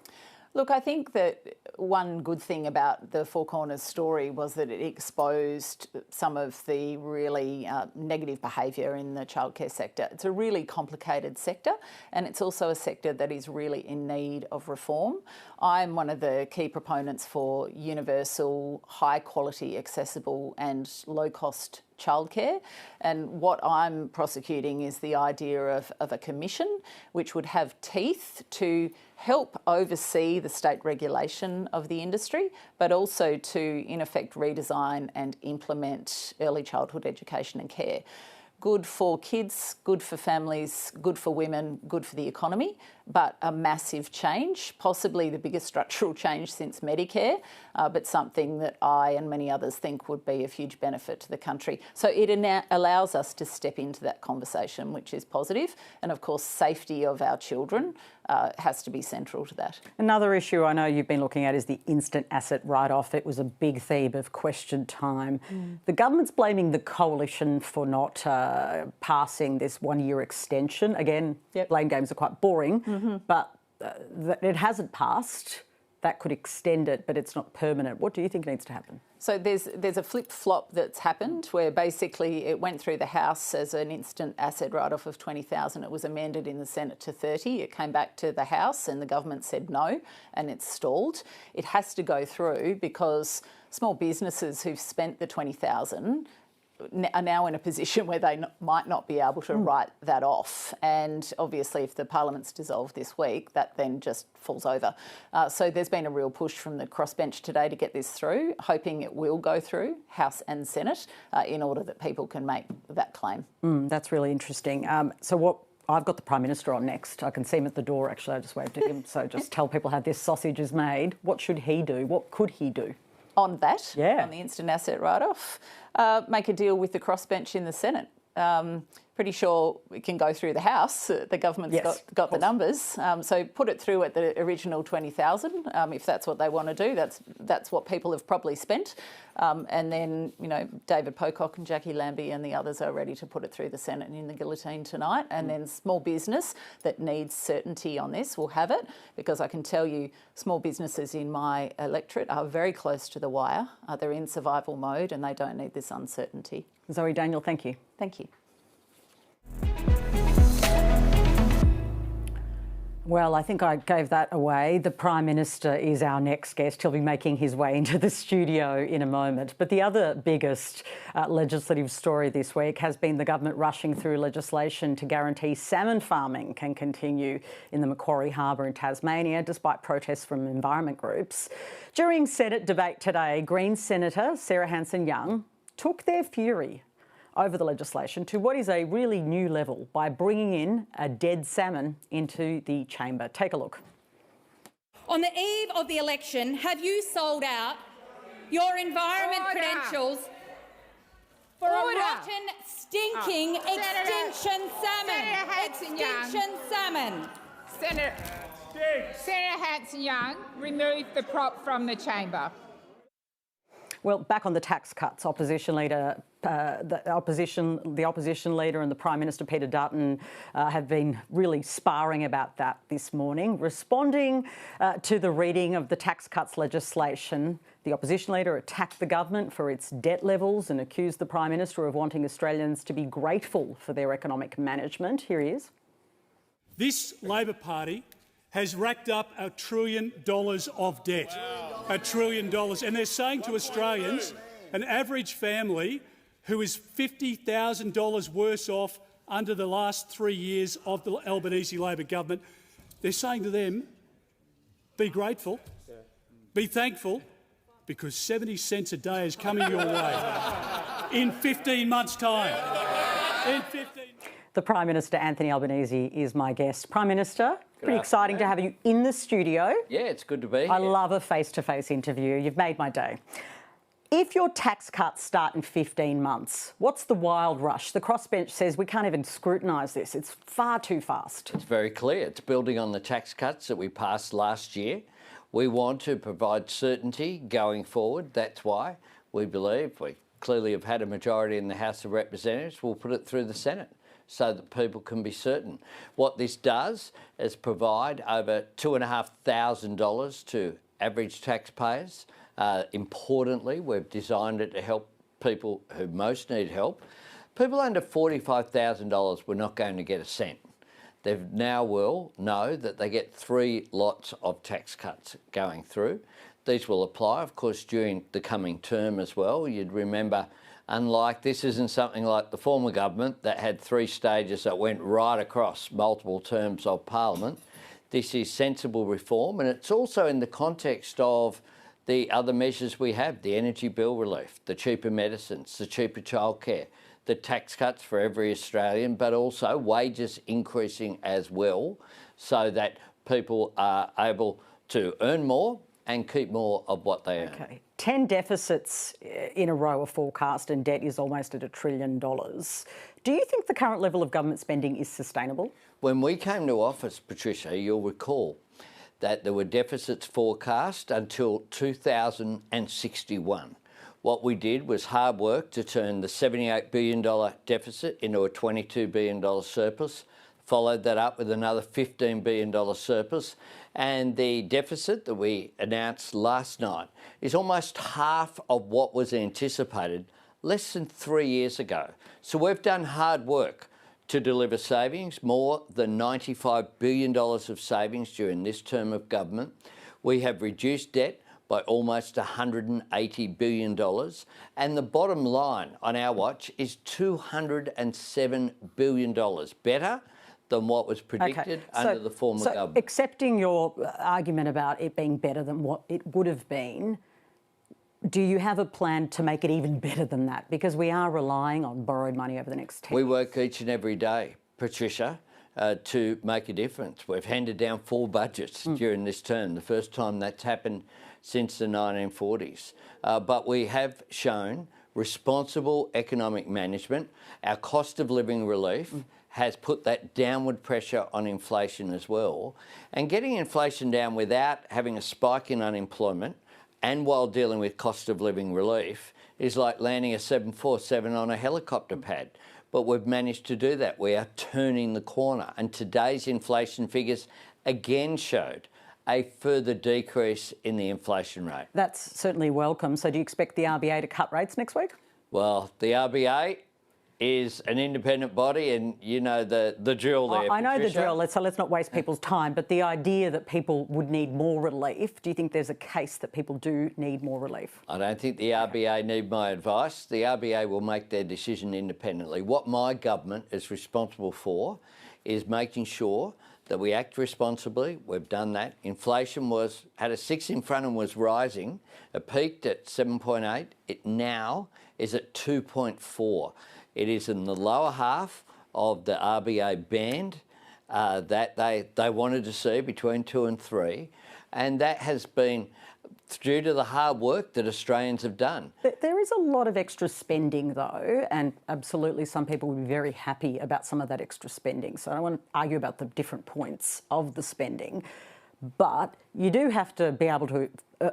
Speaker 7: Look, I think that one good thing about the Four Corners story was that it exposed some of the really negative behaviour in the childcare sector. It's a really complicated sector, and it's also a sector that is really in need of reform. I'm one of the key proponents for universal, high quality, accessible and low cost childcare, and what I'm prosecuting is the idea of a commission which would have teeth to help oversee the state regulation of the industry, but also to, in effect, redesign and implement early childhood education and care. Good for kids, good for families, good for women, good for the economy, but a massive change, possibly the biggest structural change since Medicare, but something that I and many others think would be of huge benefit to the country. So it allows us to step into that conversation, which is positive. And of course, safety of our children has to be central to that.
Speaker 1: Another issue I know you've been looking at is the instant asset write-off. It was a big theme of question time. The government's blaming the coalition for not passing this one-year extension. Again, blame games are quite boring, but it hasn't passed. That could extend it, but it's not permanent. What do you think needs to happen?
Speaker 7: So there's a flip-flop that's happened where basically it went through the House as an instant asset write-off of $20,000. It was amended in the Senate to $30,000. It came back to the House and the government said no, and it's stalled. It has to go through because small businesses who've spent the $20,000 are now in a position where they might not be able to write that off. And obviously if the Parliament's dissolved this week, that then just falls over. So there's been a real push from the crossbench today to get this through, hoping it will go through House and Senate in order that people can make that claim.
Speaker 1: That's really interesting. I've got the Prime Minister on next. I can see him at the door, actually. I just waved at him. So just tell people how this sausage is made. What should he do? What could he do?
Speaker 7: On that, on the instant asset write-off, make a deal with the crossbench in the Senate. Pretty sure it can go through the House. The government's got the numbers. So put it through at the original $20,000 if that's what they want to do. That's what people have probably spent. And then, David Pocock and Jackie Lambie and the others are ready to put it through the Senate and in the guillotine tonight. And then small business that needs certainty on this will have it, because I can tell you small businesses in my electorate are very close to the wire. They're in survival mode and they don't need this uncertainty.
Speaker 1: Zoe Daniel, thank you.
Speaker 7: Thank you.
Speaker 1: Well, I think I gave that away. The Prime Minister is our next guest. He'll be making his way into the studio in a moment. But the other biggest legislative story this week has been the government rushing through legislation to guarantee salmon farming can continue in the Macquarie Harbour in Tasmania, despite protests from environment groups. During Senate debate today, Greens Senator Sarah Hanson-Young took their fury over the legislation to what is a really new level by bringing in a dead salmon into the chamber. Take a look.
Speaker 8: On the eve of the election, have you sold out your environment credentials for a rotten, stinking extinction salmon? Extinction salmon.
Speaker 9: Senator Hanson-Young, remove the prop from the chamber.
Speaker 1: Well, back on the tax cuts, opposition leader, the opposition leader and the Prime Minister Peter Dutton have been really sparring about that this morning. Responding to the reading of the tax cuts legislation, the opposition leader attacked the government for its debt levels and accused the Prime Minister of wanting Australians to be grateful for their economic management. Here he is.
Speaker 10: This Labor Party has racked up $1 trillion of debt. Wow. $1 trillion. And they're saying to Australians, an average family who is $50,000 worse off under the last 3 years of the Albanese Labor government, they're saying to them, be grateful, be thankful, because 70 cents a day is coming your way in 15 months' time. In 15
Speaker 1: The Prime Minister, Anthony Albanese, is my guest. Prime Minister, pretty exciting to have you in the studio.
Speaker 11: Yeah, it's good to be here.
Speaker 1: I love a face-to-face interview. You've made my day. If your tax cuts start in 15 months, what's the wild rush? The crossbench says we can't even scrutinise this. It's far too fast.
Speaker 11: It's very clear. It's building on the tax cuts that we passed last year. We want to provide certainty going forward. That's why we believe we clearly have had a majority in the House of Representatives. We'll put it through the Senate so that people can be certain. What this does is provide over $2,500 to average taxpayers. Importantly, we've designed it to help people who most need help. People under $45,000 were not going to get a cent. They now will know that they get 3 lots of tax cuts going through. These will apply, of course, during the coming term as well. You'd remember, unlike this isn't something like the former government that had 3 stages that went right across multiple terms of Parliament. This is sensible reform, and it's also in the context of the other measures we have, the energy bill relief, the cheaper medicines, the cheaper childcare, the tax cuts for every Australian, but also wages increasing as well so that people are able to earn more and keep more of what they earn.
Speaker 1: Okay. 10 deficits in a row are forecast and debt is almost at $1 trillion. Do you think the current level of government spending is sustainable?
Speaker 11: When we came to office, Patricia, you'll recall that there were deficits forecast until 2061. What we did was hard work to turn the $78 billion deficit into a $22 billion surplus, followed that up with another $15 billion surplus, and the deficit that we announced last night is almost half of what was anticipated less than 3 years ago. So we've done hard work to deliver savings, more than $95 billion of savings during this term of government. We have reduced debt by almost $180 billion. And the bottom line on our watch is $207 billion, better than what was predicted under the former government.
Speaker 1: Accepting your argument about it being better than what it would have been, do you have a plan to make it even better than that? Because we are relying on borrowed money over the next 10 years.
Speaker 11: We work each and every day, Patricia, to make a difference. We've handed down 4 budgets during this term, the first time that's happened since the 1940s. But we have shown responsible economic management. Our cost of living relief has put that downward pressure on inflation as well. And getting inflation down without having a spike in unemployment and while dealing with cost of living relief is like landing a 747 on a helicopter pad. But we've managed to do that. We are turning the corner. And today's inflation figures again showed a further decrease in the inflation rate.
Speaker 1: That's certainly welcome. So do you expect the RBA to cut rates next week?
Speaker 11: Well, the RBA is an independent body, and you know the drill there.
Speaker 1: I know the
Speaker 11: Patricia.
Speaker 1: drill, so let's not waste people's time, but the idea that people would need more relief, do you think there's a case that people do need more relief?
Speaker 11: I don't think the RBA need my advice. The RBA will make their decision independently. What my government is responsible for is making sure that we act responsibly. We've done that. Inflation had a 6 in front and was rising. It peaked at 7.8. It now is at 2.4. It is in the lower half of the RBA band that they wanted to see, between 2 and 3. And that has been due to the hard work that Australians have done.
Speaker 1: There is a lot of extra spending though, and absolutely some people would be very happy about some of that extra spending. So I don't want to argue about the different points of the spending, but you do have to be able to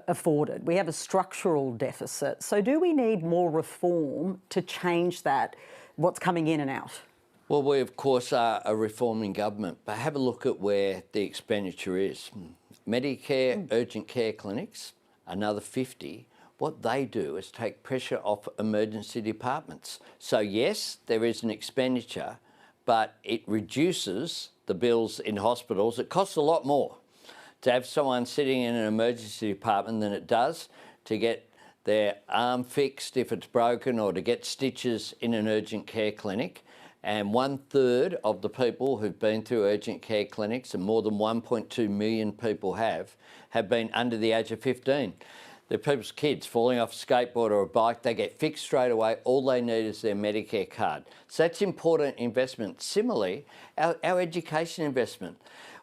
Speaker 1: afford it. We have a structural deficit. So do we need more reform to change that, what's coming in and out?
Speaker 11: Well, we of course are a reforming government, but have a look at where the expenditure is. Medicare urgent care clinics, another 50. What they do is take pressure off emergency departments. So yes, there is an expenditure, but it reduces the bills in hospitals. It costs a lot more to have someone sitting in an emergency department than it does to get their arm fixed if it's broken, or to get stitches in an urgent care clinic. And 1/3 of the people who've been through urgent care clinics, and more than 1.2 million people have been under the age of 15. They're people's kids falling off a skateboard or a bike. They get fixed straight away. All they need is their Medicare card. So that's important investment. Similarly, our education investment.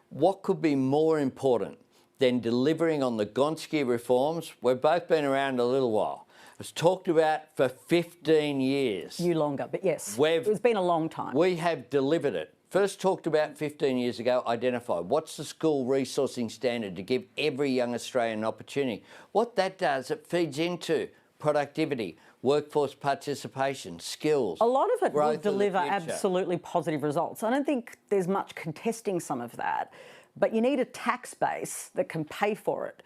Speaker 11: What could be more important than delivering on the Gonski reforms? We've both been around a little while. It's talked about for 15 years.
Speaker 1: You longer, but yes, it's been a long time.
Speaker 11: We have delivered it. First talked about 15 years ago, identified what's the school resourcing standard to give every young Australian an opportunity. What that does, it feeds into productivity, workforce participation, skills.
Speaker 1: A lot of it will
Speaker 11: growth
Speaker 1: deliver
Speaker 11: of the future.
Speaker 1: absolutely positive results. I don't think there's much contesting some of that, but you need a tax base that can pay for it.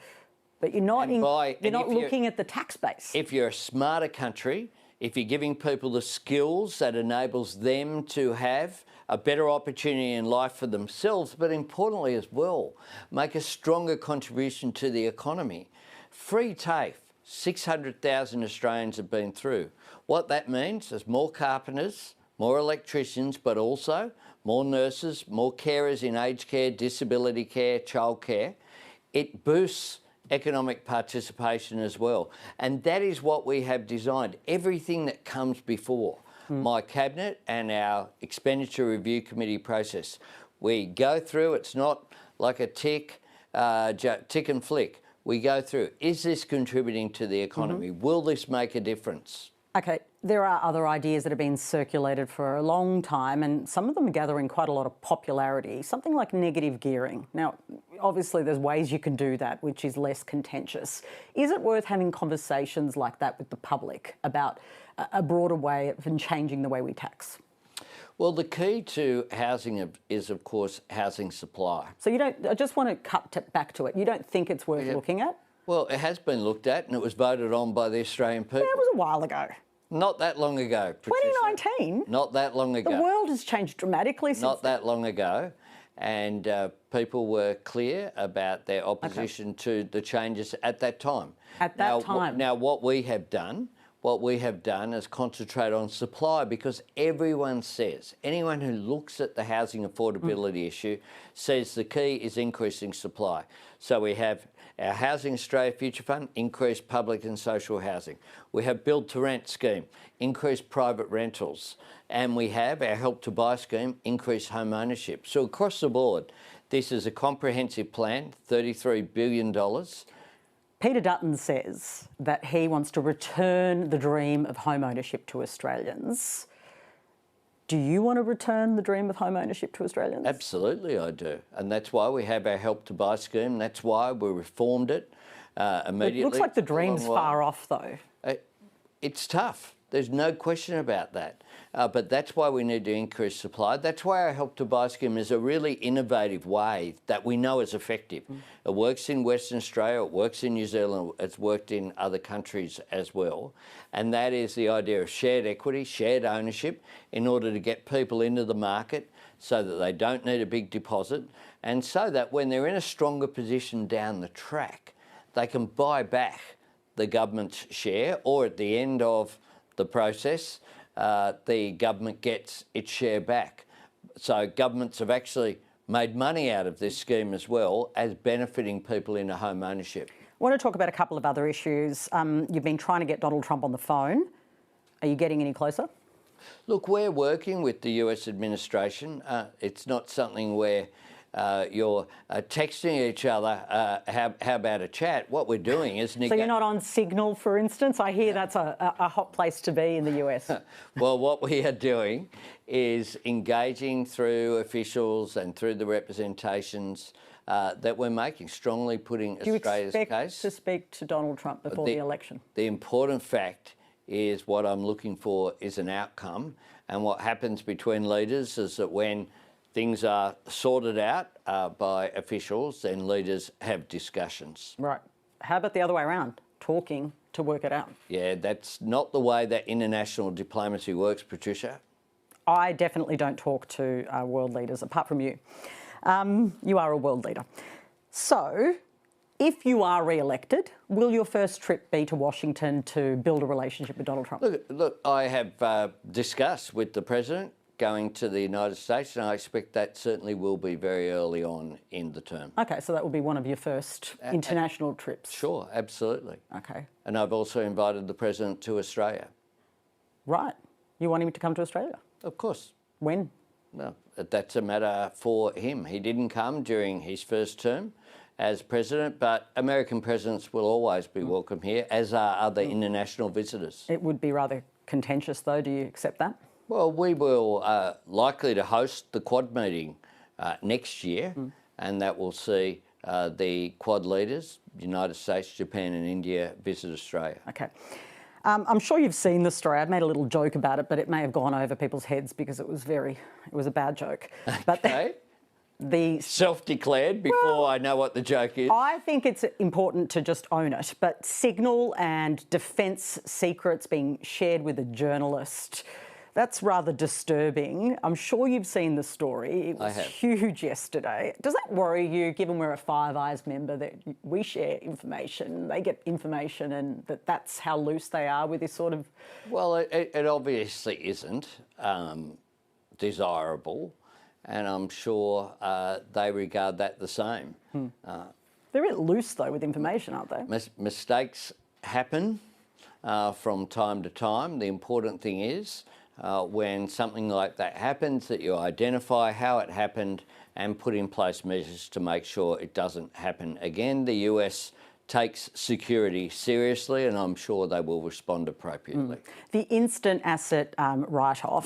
Speaker 1: But you're not looking at the tax base.
Speaker 11: If you're a smarter country, if you're giving people the skills that enables them to have a better opportunity in life for themselves, but importantly as well, make a stronger contribution to the economy. Free TAFE, 600,000 Australians have been through. What that means is more carpenters, more electricians, but also more nurses, more carers in aged care, disability care, childcare. It boosts economic participation as well. And that is what we have designed. Everything that comes before my cabinet and our expenditure review committee process. We go through, it's not like a tick and flick. We go through, is this contributing to the economy? Will this make a difference?
Speaker 1: Okay, there are other ideas that have been circulated for a long time, and some of them are gathering quite a lot of popularity, something like negative gearing. Now, obviously there's ways you can do that, which is less contentious. Is it worth having conversations like that with the public about a broader way of changing the way we tax?
Speaker 11: Well, the key to housing is, of course, housing supply.
Speaker 1: So I just want to cut back to it. You don't think it's worth looking at?
Speaker 11: Well, it has been looked at and it was voted on by the Australian people.
Speaker 1: Yeah, it was a while ago.
Speaker 11: Not that long ago, Patricia.
Speaker 1: 2019?
Speaker 11: Not that long ago.
Speaker 1: The world has changed dramatically since
Speaker 11: Not that long ago. And people were clear about their opposition to the changes at that time.
Speaker 1: At that time?
Speaker 11: Now, what we have done is concentrate on supply, because everyone says, anyone who looks at the housing affordability issue says the key is increasing supply. So we have our Housing Australia Future Fund, increased public and social housing. We have Build to Rent scheme, increased private rentals. And we have our Help to Buy scheme, increased home ownership. So across the board, this is a comprehensive plan, $33 billion.
Speaker 1: Peter Dutton says that he wants to return the dream of home ownership to Australians. Do you want to return the dream of home ownership to Australians?
Speaker 11: Absolutely, I do. And that's why we have our Help to Buy scheme. That's why we reformed it immediately.
Speaker 1: It looks like the dream's far off, though.
Speaker 11: It's tough. There's no question about that. But that's why we need to increase supply. That's why our Help to Buy scheme is a really innovative way that we know is effective. It works in Western Australia, it works in New Zealand, it's worked in other countries as well. And that is the idea of shared equity, shared ownership, in order to get people into the market so that they don't need a big deposit, and so that when they're in a stronger position down the track, they can buy back the government's share, or at the end of the process, the government gets its share back. So governments have actually made money out of this scheme as well as benefiting people into home ownership.
Speaker 1: I want to talk about a couple of other issues. You've been trying to get Donald Trump on the phone. Are you getting any closer?
Speaker 11: Look, we're working with the US administration. It's not something where you're texting each other, how about a chat? What we're doing is...
Speaker 1: So you're not on Signal, for instance? I hear that's a hot place to be in the US.
Speaker 11: Well, what we are doing is engaging through officials and through the representations that we're making, strongly putting Australia's case.
Speaker 1: Do you expect to speak to Donald Trump before the election? The
Speaker 11: important fact is what I'm looking for is an outcome, and what happens between leaders is that when things are sorted out by officials, then leaders have discussions.
Speaker 1: Right. How about the other way around? Talking to work it out?
Speaker 11: Yeah, that's not the way that international diplomacy works, Patricia.
Speaker 1: I definitely don't talk to world leaders, apart from you. You are a world leader. So, if you are re-elected, will your first trip be to Washington to build a relationship with Donald Trump?
Speaker 11: Look, I have discussed with the President going to the United States, and I expect that certainly will be very early on in the term.
Speaker 1: Okay, so that will be one of your first international trips?
Speaker 11: Sure, absolutely.
Speaker 1: Okay.
Speaker 11: And I've also invited the President to Australia.
Speaker 1: Right. You want him to come to Australia?
Speaker 11: Of course.
Speaker 1: When?
Speaker 11: Well, that's a matter for him. He didn't come during his first term as President, but American presidents will always be welcome here, as are other international visitors.
Speaker 1: It would be rather contentious, though. Do you accept that?
Speaker 11: Well, we will likely to host the Quad meeting next year, and that will see the Quad leaders, United States, Japan and India, visit Australia.
Speaker 1: Okay. I'm sure you've seen the story. I've made a little joke about it, but it may have gone over people's heads because it was a bad joke. But
Speaker 11: okay. The self-declared before I know what the joke is.
Speaker 1: I think it's important to just own it. But Signal and defence secrets being shared with a journalist, that's rather disturbing. I'm sure you've seen the story. It was huge yesterday. Does that worry you, given we're a Five Eyes member, that we share information, they get information, and that's how loose they are with this sort of...
Speaker 11: Well, it obviously isn't desirable, and I'm sure they regard that the same.
Speaker 1: They're a bit loose, though, with information, aren't they?
Speaker 11: Mistakes happen from time to time. The important thing is when something like that happens, that you identify how it happened and put in place measures to make sure it doesn't happen again. The US takes security seriously, and I'm sure they will respond appropriately.
Speaker 1: The instant asset write-off,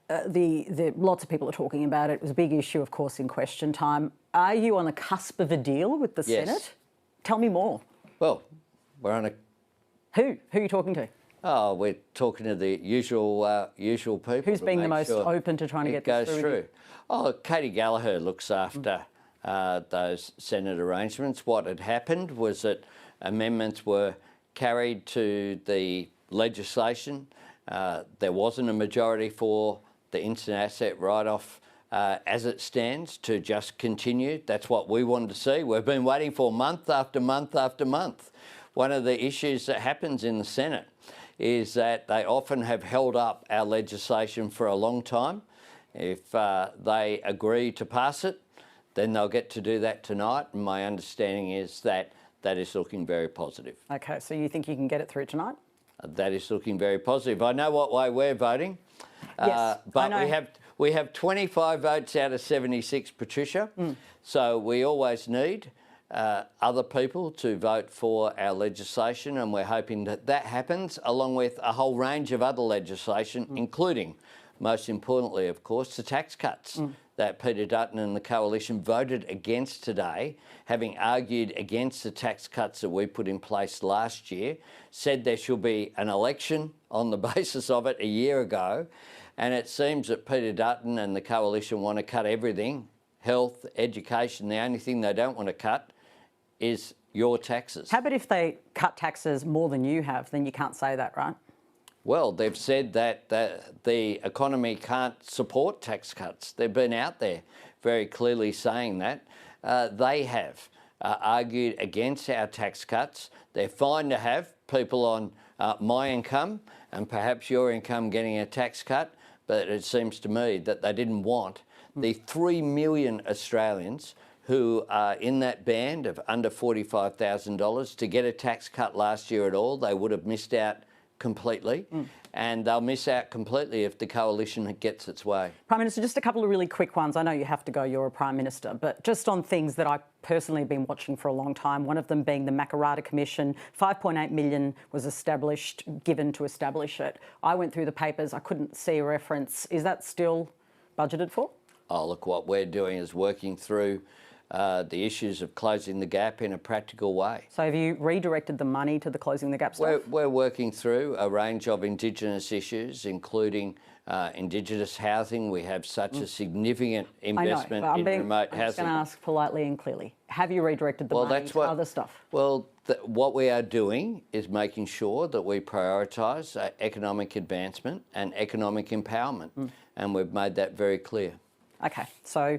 Speaker 1: lots of people are talking about it. It was a big issue, of course, in question time. Are you on the cusp of a deal with the Senate? Tell me more.
Speaker 11: Well, we're on a...
Speaker 1: Who are you talking to?
Speaker 11: Oh, we're talking to the usual people.
Speaker 1: Who's being the most open to trying to get this through?
Speaker 11: Oh, Katie Gallagher looks after those Senate arrangements. What had happened was that amendments were carried to the legislation. There wasn't a majority for the instant asset write-off as it stands to just continue. That's what we wanted to see. We've been waiting for month after month after month. One of the issues that happens in the Senate is that they often have held up our legislation for a long time. If they agree to pass it, then they'll get to do that tonight. And my understanding is that that is looking very positive.
Speaker 1: Okay, so you think you can get it through tonight?
Speaker 11: That is looking very positive. I know what way we're voting,
Speaker 1: yes,
Speaker 11: but we have 25 votes out of 76, Patricia. So we always need other people to vote for our legislation, and we're hoping that that happens, along with a whole range of other legislation, including, most importantly, of course, the tax cuts that Peter Dutton and the Coalition voted against today, having argued against the tax cuts that we put in place last year, said there should be an election on the basis of it a year ago, and it seems that Peter Dutton and the Coalition want to cut everything, health, education. The only thing they don't want to cut is your taxes.
Speaker 1: How about if they cut taxes more than you have? Then you can't say that, right?
Speaker 11: Well, they've said that the economy can't support tax cuts. They've been out there very clearly saying that. They have argued against our tax cuts. They're fine to have people on my income and perhaps your income getting a tax cut, but it seems to me that they didn't want the 3 million Australians who are in that band of under $45,000 to get a tax cut last year at all. They would have missed out completely, and they'll miss out completely if the Coalition gets its way.
Speaker 1: Prime Minister, just a couple of really quick ones. I know you have to go, you're a Prime Minister, but just on things that I personally have been watching for a long time, one of them being the Makarrata Commission. 5.8 million was given to establish it. I went through the papers, I couldn't see a reference. Is that still budgeted for?
Speaker 11: Oh, look, what we're doing is working through the issues of closing the gap in a practical way.
Speaker 1: So have you redirected the money to the Closing the Gap stuff?
Speaker 11: We're working through a range of Indigenous issues, including Indigenous housing. We have such a significant investment in remote housing.
Speaker 1: I'm just going to ask politely and clearly. Have you redirected the money to other stuff?
Speaker 11: Well, what we are doing is making sure that we prioritise economic advancement and economic empowerment, and we've made that very clear.
Speaker 1: Okay, so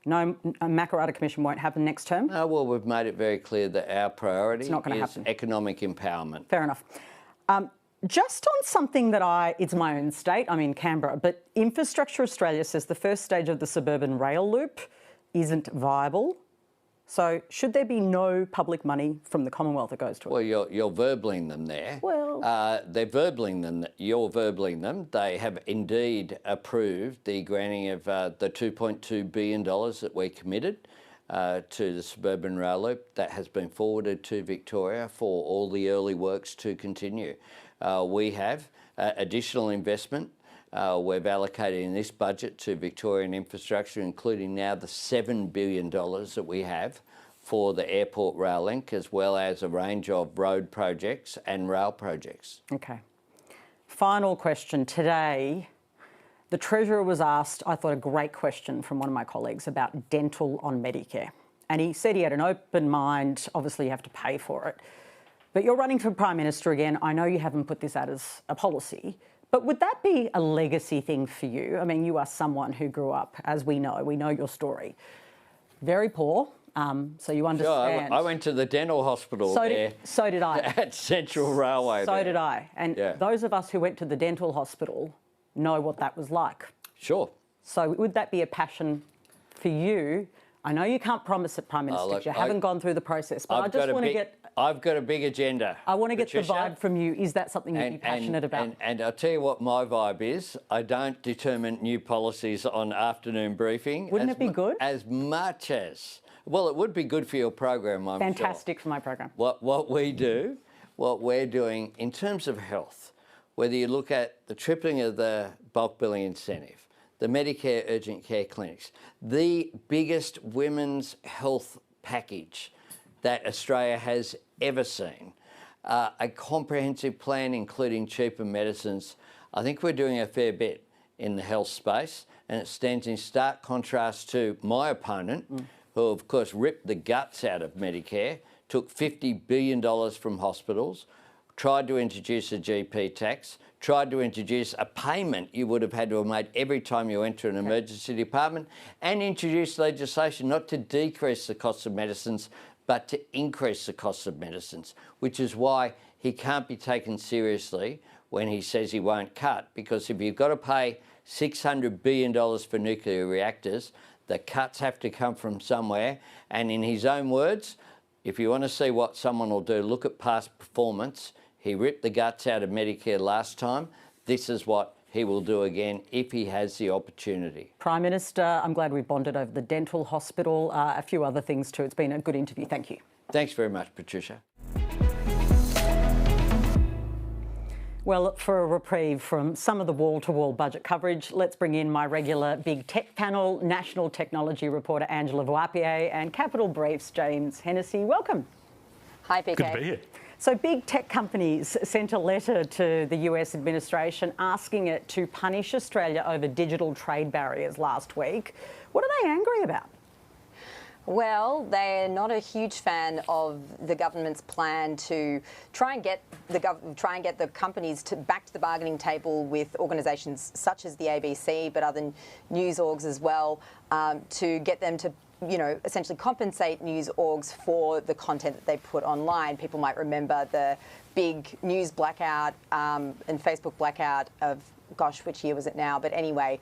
Speaker 1: no, a Makarrata Commission won't happen next term?
Speaker 11: No, well, we've made it very clear that our priority is
Speaker 1: happen.
Speaker 11: economic empowerment.
Speaker 1: Fair enough. Just on something that it's my own state, I'm in Canberra, but Infrastructure Australia says the first stage of the suburban rail loop isn't viable. So should there be no public money from the Commonwealth that goes to it?
Speaker 11: Well, you're verbling them there.
Speaker 1: Well,
Speaker 11: they're verbling them. You're verbling them. They have indeed approved the granting of the $2.2 billion that we committed to the suburban rail loop. That has been forwarded to Victoria for all the early works to continue. We have additional investment. We've allocated in this budget to Victorian infrastructure, including now the $7 billion that we have for the airport rail link, as well as a range of road projects and rail projects.
Speaker 1: Okay. Final question. Today, the Treasurer was asked, I thought, a great question from one of my colleagues about dental on Medicare. And he said he had an open mind. Obviously, you have to pay for it. But you're running for Prime Minister again. I know you haven't put this out as a policy. But would that be a legacy thing for you? I mean, you are someone who grew up, as we know your story, very poor, so you understand.
Speaker 11: Sure, I went to the dental hospital
Speaker 1: so did I.
Speaker 11: At Central Railway.
Speaker 1: So did I. And those of us who went to the dental hospital know what that was like.
Speaker 11: Sure.
Speaker 1: So would that be a passion for you? I know you can't promise it, Prime Minister, because you haven't gone through the process, but I just want to get...
Speaker 11: I've got a big agenda.
Speaker 1: I want to get the vibe from you. Is that something you'd be passionate about?
Speaker 11: And I'll tell you what my vibe is. I don't determine new policies on afternoon briefing.
Speaker 1: Wouldn't it be good?
Speaker 11: As much as... Well, it would be good for your program, I'm
Speaker 1: Fantastic for my program.
Speaker 11: What we're doing in terms of health, whether you look at the tripling of the bulk billing incentive, the Medicare urgent care clinics, the biggest women's health package that Australia has ever seen, a comprehensive plan including cheaper medicines. I think we're doing a fair bit in the health space, and it stands in stark contrast to my opponent, who of course ripped the guts out of Medicare, took $50 billion from hospitals, tried to introduce a GP tax, tried to introduce a payment you would have had to have made every time you enter an emergency department, and introduced legislation not to decrease the cost of medicines, but to increase the cost of medicines, which is why he can't be taken seriously when he says he won't cut, because if you've got to pay $600 billion for nuclear reactors, the cuts have to come from somewhere. And in his own words, if you want to see what someone will do, look at past performance. He ripped the guts out of Medicare last time. This is what he will do again if he has the opportunity.
Speaker 1: Prime Minister, I'm glad we bonded over the dental hospital, a few other things too. It's been a good interview. Thank you.
Speaker 11: Thanks very much, Patricia.
Speaker 1: Well, for a reprieve from some of the wall-to-wall budget coverage, let's bring in my regular Big Tech panel, national technology reporter Angela Vuapier and Capital Brief's James Hennessy. Welcome.
Speaker 12: Hi, PK.
Speaker 13: Good to be here.
Speaker 1: So big tech companies sent a letter to the US administration asking it to punish Australia over digital trade barriers last week. What are they angry about?
Speaker 12: Well, they're not a huge fan of the government's plan to try and get the companies back to the bargaining table with organisations such as the ABC, but other news orgs as well, to get them to essentially compensate news orgs for the content that they put online. People might remember the big news blackout and Facebook blackout of, gosh, which year was it now? But anyway,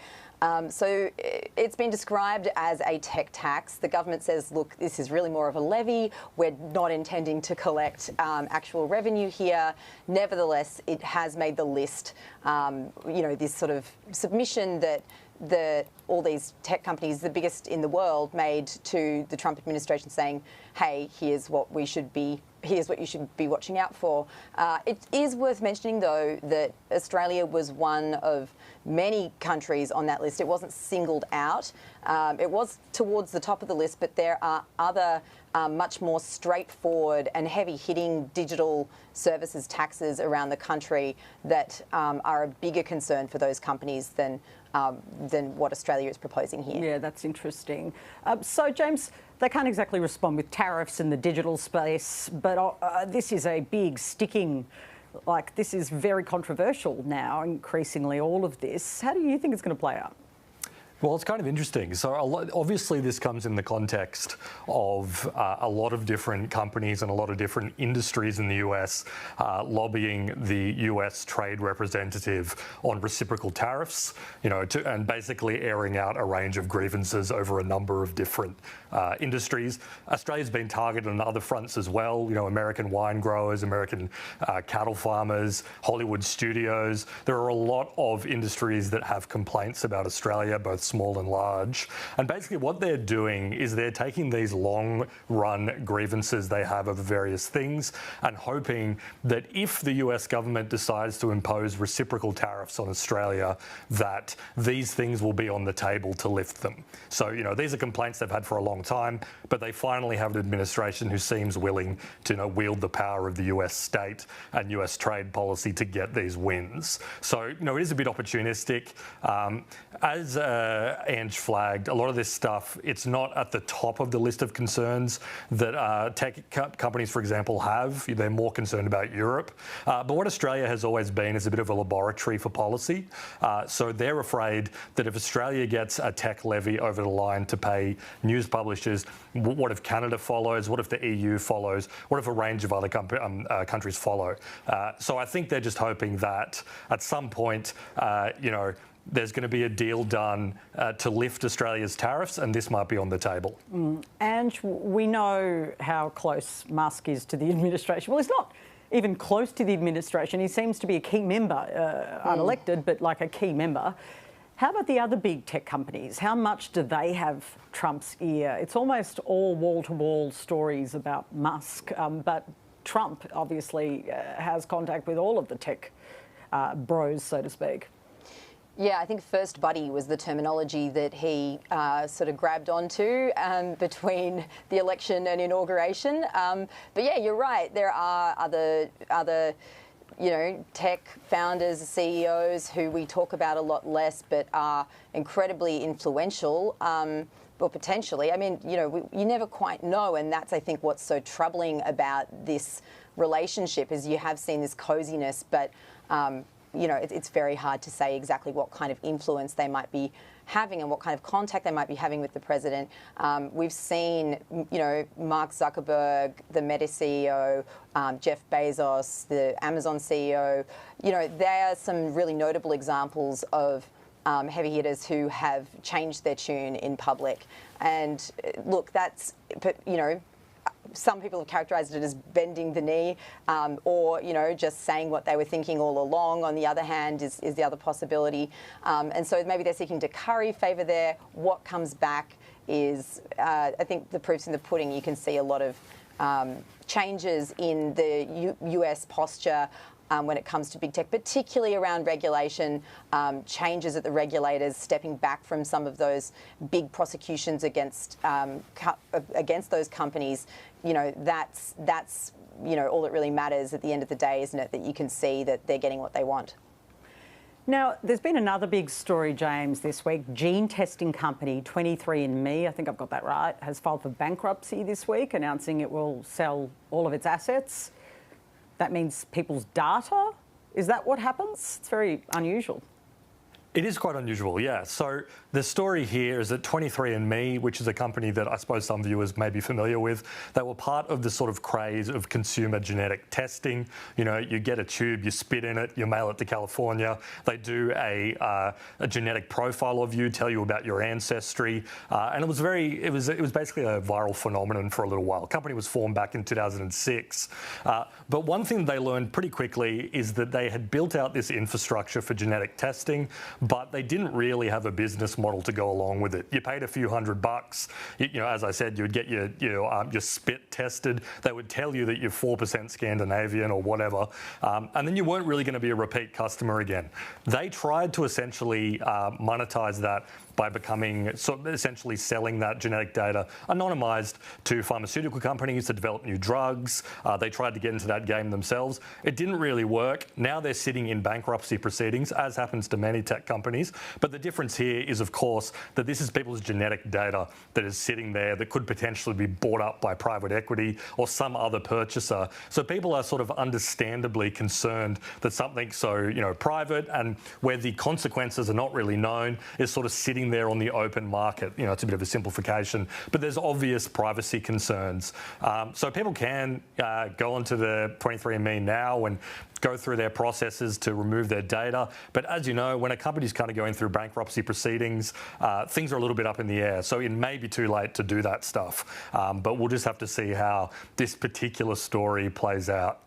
Speaker 12: so it's been described as a tech tax. The government says, look, this is really more of a levy. We're not intending to collect actual revenue here. Nevertheless, it has made the list, this sort of submission that all these tech companies, the biggest in the world, made to the Trump administration saying, hey, here's what you should be watching out for. It is worth mentioning, though, that Australia was one of many countries on that list. It wasn't singled out. It was towards the top of the list, but there are other much more straightforward and heavy-hitting digital services taxes around the country that are a bigger concern for those companies than what Australia is proposing here.
Speaker 1: Yeah, that's interesting. So, James, they can't exactly respond with tariffs in the digital space, but this is a big sticking, this is very controversial now, increasingly, all of this. How do you think it's going to play out?
Speaker 13: Well, it's kind of interesting. So obviously this comes in the context of a lot of different companies and a lot of different industries in the US lobbying the US trade representative on reciprocal tariffs, and basically airing out a range of grievances over a number of different industries. Australia's been targeted on other fronts as well, American wine growers, American cattle farmers, Hollywood studios. There are a lot of industries that have complaints about Australia, both small and large. And basically what they're doing is they're taking these long-run grievances they have over various things and hoping that if the US government decides to impose reciprocal tariffs on Australia, that these things will be on the table to lift them. So, these are complaints they've had for a long time, but they finally have an administration who seems willing to wield the power of the US state and US trade policy to get these wins. So, it is a bit opportunistic. As Ange flagged, a lot of this stuff, it's not at the top of the list of concerns that tech companies, for example, have. They're more concerned about Europe. But what Australia has always been is a bit of a laboratory for policy. So they're afraid that if Australia gets a tech levy over the line to pay news publishers, what if Canada follows? What if the EU follows? What if a range of other countries follow? So I think they're just hoping that at some point, there's going to be a deal done to lift Australia's tariffs, and this might be on the table.
Speaker 1: And we know how close Musk is to the administration. Well, he's not even close to the administration. He seems to be a key member, unelected, but like a key member. How about the other big tech companies? How much do they have Trump's ear? It's almost all wall-to-wall stories about Musk, but Trump obviously has contact with all of the tech bros, so to speak.
Speaker 12: Yeah, I think first buddy was the terminology that he sort of grabbed onto between the election and inauguration. But yeah, you're right. There are other tech founders, CEOs who we talk about a lot less, but are incredibly influential. Or potentially. I mean, you never quite know, and that's, I think, what's so troubling about this relationship is you have seen this coziness, but it's very hard to say exactly what kind of influence they might be having and what kind of contact they might be having with the president. We've seen, Mark Zuckerberg, the Meta CEO, Jeff Bezos, the Amazon CEO. There are some really notable examples of heavy hitters who have changed their tune in public. And look, that's, some people have characterised it as bending the knee or, just saying what they were thinking all along. On the other hand is the other possibility. And so maybe they're seeking to curry favour there. What comes back is, I think the proof's in the pudding. You can see a lot of changes in the US posture when it comes to big tech, particularly around regulation, changes at the regulators, stepping back from some of those big prosecutions against those companies. You know, that's all that really matters at the end of the day, isn't it? That you can see that they're getting what they want.
Speaker 1: Now, there's been another big story, James, this week. Gene testing company 23andMe, I think I've got that right, has filed for bankruptcy this week, announcing it will sell all of its assets. That means people's data? Is that what happens? It's very unusual.
Speaker 13: It is quite unusual, yeah. So the story here is that 23andMe, which is a company that I suppose some viewers may be familiar with, they were part of the sort of craze of consumer genetic testing. You know, you get a tube, you spit in it, you mail it to California. They do a genetic profile of you, tell you about your ancestry, and it was basically a viral phenomenon for a little while. The company was formed back in 2006, but one thing they learned pretty quickly is that they had built out this infrastructure for genetic testing, but they didn't really have a business model to go along with it. You paid a few $100. You know, as I said, you would get your spit tested. They would tell you that you're 4% Scandinavian or whatever, and then you weren't really going to be a repeat customer again. They tried to essentially monetize that by essentially selling that genetic data anonymised to pharmaceutical companies to develop new drugs. They tried to get into that game themselves. It didn't really work. Now they're sitting in bankruptcy proceedings, as happens to many tech companies. But the difference here is, of course, that this is people's genetic data that is sitting there that could potentially be bought up by private equity or some other purchaser. So people are sort of understandably concerned that something so, private and where the consequences are not really known is sort of sitting there on the open market. You know, it's a bit of a simplification, but there's obvious privacy concerns. So people can go onto the 23andMe now and go through their processes to remove their data. But as you know, when a company's kind of going through bankruptcy proceedings, things are a little bit up in the air. So it may be too late to do that stuff. But we'll just have to see how this particular story plays out.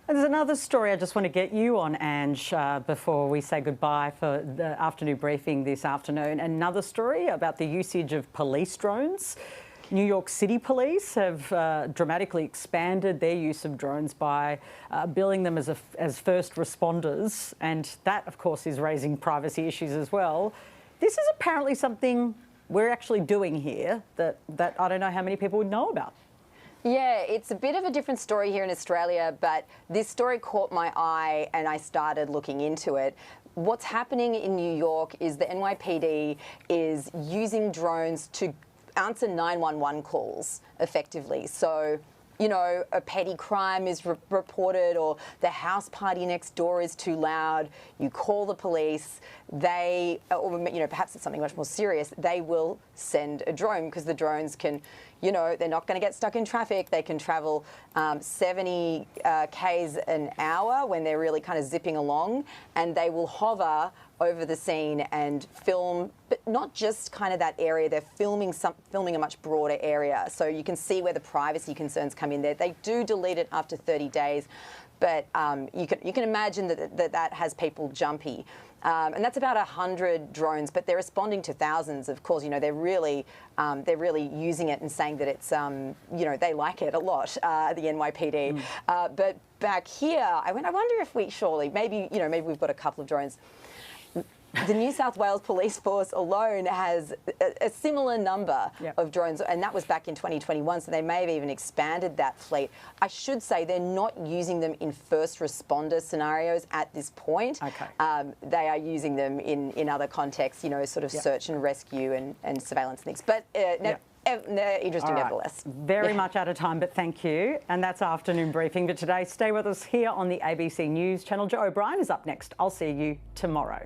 Speaker 1: There's another story I just want to get you on, Ange, before we say goodbye for the afternoon briefing this afternoon. Another story about the usage of police drones. New York City Police have dramatically expanded their use of drones by billing them as first responders, and that, of course, is raising privacy issues as well. This is apparently something we're actually doing here that I don't know how many people would know about.
Speaker 12: Yeah, it's a bit of a different story here in Australia, but this story caught my eye and I started looking into it. What's happening in New York is the NYPD is using drones to answer 911 calls effectively. So, a petty crime is reported, or the house party next door is too loud. You call the police. Perhaps it's something much more serious. They will send a drone because the drones can, they're not going to get stuck in traffic. They can travel 70 k's an hour when they're really kind of zipping along, and they will hover over the scene and film, but not just kind of that area. They're filming a much broader area, so you can see where the privacy concerns come in there. They do delete it after 30 days, but you can imagine that has people jumpy. And that's about 100 drones, but they're responding to thousands. Of course, they're really using it and saying that it's, they like it a lot, the NYPD. But back here, I wonder if maybe we've got a couple of drones. The New South Wales Police Force alone has a similar number of drones, and that was back in 2021, so they may have even expanded that fleet. I should say they're not using them in first responder scenarios at this point.
Speaker 1: Okay.
Speaker 12: They are using them in other contexts, search and rescue and surveillance things. But interesting nevertheless.
Speaker 1: Very much out of time, but thank you. And that's afternoon briefing. But today, stay with us here on the ABC News channel. Joe O'Brien is up next. I'll see you tomorrow.